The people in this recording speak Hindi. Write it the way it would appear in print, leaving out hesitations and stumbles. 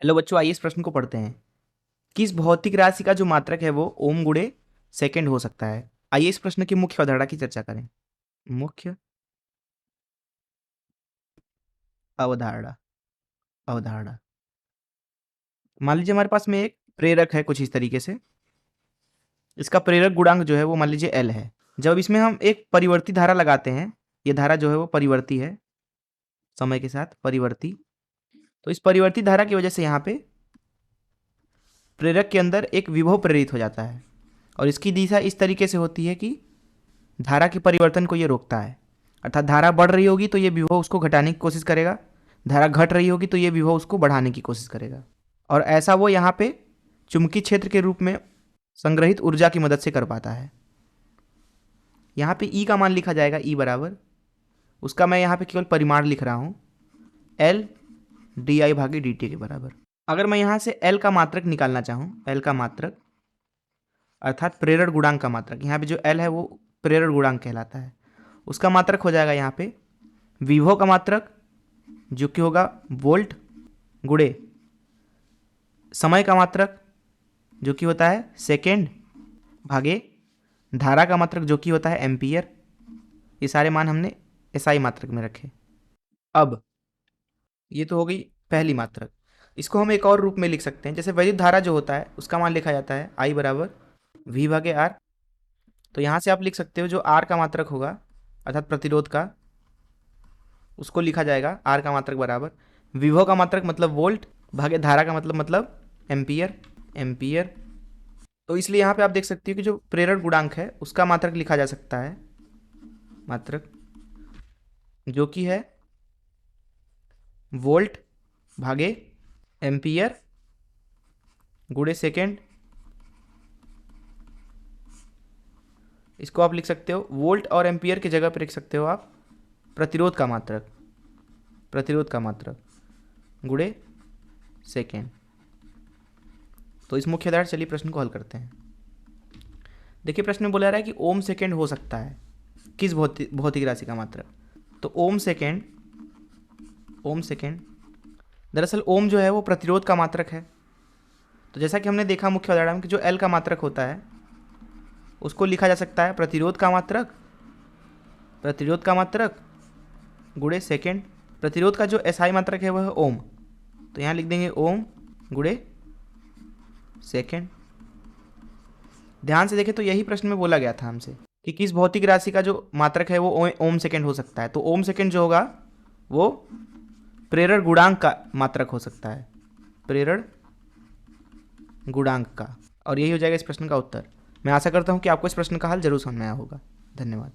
हेलो बच्चों, आइए इस प्रश्न को पढ़ते हैं। किस भौतिक राशि का जो मात्रक है वो ओम गुणे सेकंड हो सकता है? आइए इस प्रश्न की मुख्य अवधारणा की चर्चा करें। मुख्य अवधारणा अवधारणा मान लीजिए हमारे पास में एक प्रेरक है कुछ इस तरीके से। इसका प्रेरक गुणांक जो है वो मान लीजिए L है। जब इसमें हम एक परिवर्ती धारा लगाते हैं, ये धारा जो है वो परिवर्ती है, समय के साथ परिवर्ती। तो इस परिवर्ती धारा की वजह से यहाँ पे प्रेरक के अंदर एक विभव प्रेरित हो जाता है और इसकी दिशा इस तरीके से होती है कि धारा के परिवर्तन को ये रोकता है। अर्थात धारा बढ़ रही होगी तो ये विभव उसको घटाने की कोशिश करेगा, धारा घट रही होगी तो ये विभव उसको बढ़ाने की कोशिश करेगा। और ऐसा वो यहाँ पे चुंबकीय क्षेत्र के रूप में संग्रहित ऊर्जा की मदद से कर पाता है। यहाँ पे ई का मान लिखा जाएगा, ई बराबर, उसका मैं यहाँ पे केवल परिमाण लिख रहा हूँ, एल डी आई भागी डी टी के बराबर। अगर मैं यहाँ से एल का मात्रक निकालना चाहूँ, एल का मात्रक अर्थात प्रेरण गुणांक का मात्रक, यहाँ पे जो एल है वो प्रेरण गुणांक कहलाता है, उसका मात्रक हो जाएगा यहाँ पे विभव का मात्रक जो कि होगा वोल्ट गुणे समय का मात्रक जो कि होता है सेकेंड भागे धारा का मात्रक जो कि होता है एम्पियर। ये सारे मान हमने एसआई मात्रक में रखे। अब ये तो हो गई पहली मात्रक। इसको हम एक और रूप में लिख सकते हैं, जैसे वैद्युत धारा जो होता है उसका मान लिखा जाता है आई बराबर वी भागे आर। तो यहाँ से आप लिख सकते हो जो आर का मात्रक होगा अर्थात प्रतिरोध का, उसको लिखा जाएगा आर का मात्रक बराबर विभव का मात्रक मतलब वोल्ट भागे धारा का मतलब एम्पियर एम्पियर। तो इसलिए यहाँ पे आप देख सकते हो कि जो प्रेरण गुणांक है उसका मात्रक लिखा जा सकता है, मात्रक जो कि है वोल्ट भागे एम्पियर गुणे सेकेंड। इसको आप लिख सकते हो वोल्ट और एम्पियर की जगह पर लिख सकते हो आप प्रतिरोध का मात्रक, प्रतिरोध का मात्रक गुणे सेकेंड। तो इस मुख्य आधार चलिए प्रश्न को हल करते हैं। देखिए प्रश्न में बोला रहा है कि ओम सेकेंड हो सकता है किस भौतिक राशि का मात्रक। तो ओम सेकेंड दरअसल ओम जो है वो प्रतिरोध का मात्रक है। तो जैसा कि हमने देखा मुख्य उदाहरण में कि जो एल का मात्रक होता है उसको लिखा जा सकता है प्रतिरोध का मात्रक गुणे सेकेंड। प्रतिरोध का जो एसआई मात्रक है वह है ओम, तो यहाँ लिख देंगे ओम गुणे सेकेंड। ध्यान से देखें तो यही प्रश्न में बोला गया था हमसे कि किस भौतिक राशि का जो मात्रक है वो ओम सेकेंड हो सकता है। तो ओम सेकेंड जो होगा वो प्रेरण गुणांक का मात्रक हो सकता है, प्रेरण गुणांक का। और यही हो जाएगा इस प्रश्न का उत्तर। मैं आशा करता हूँ कि आपको इस प्रश्न का हल जरूर समझ में आया होगा। धन्यवाद।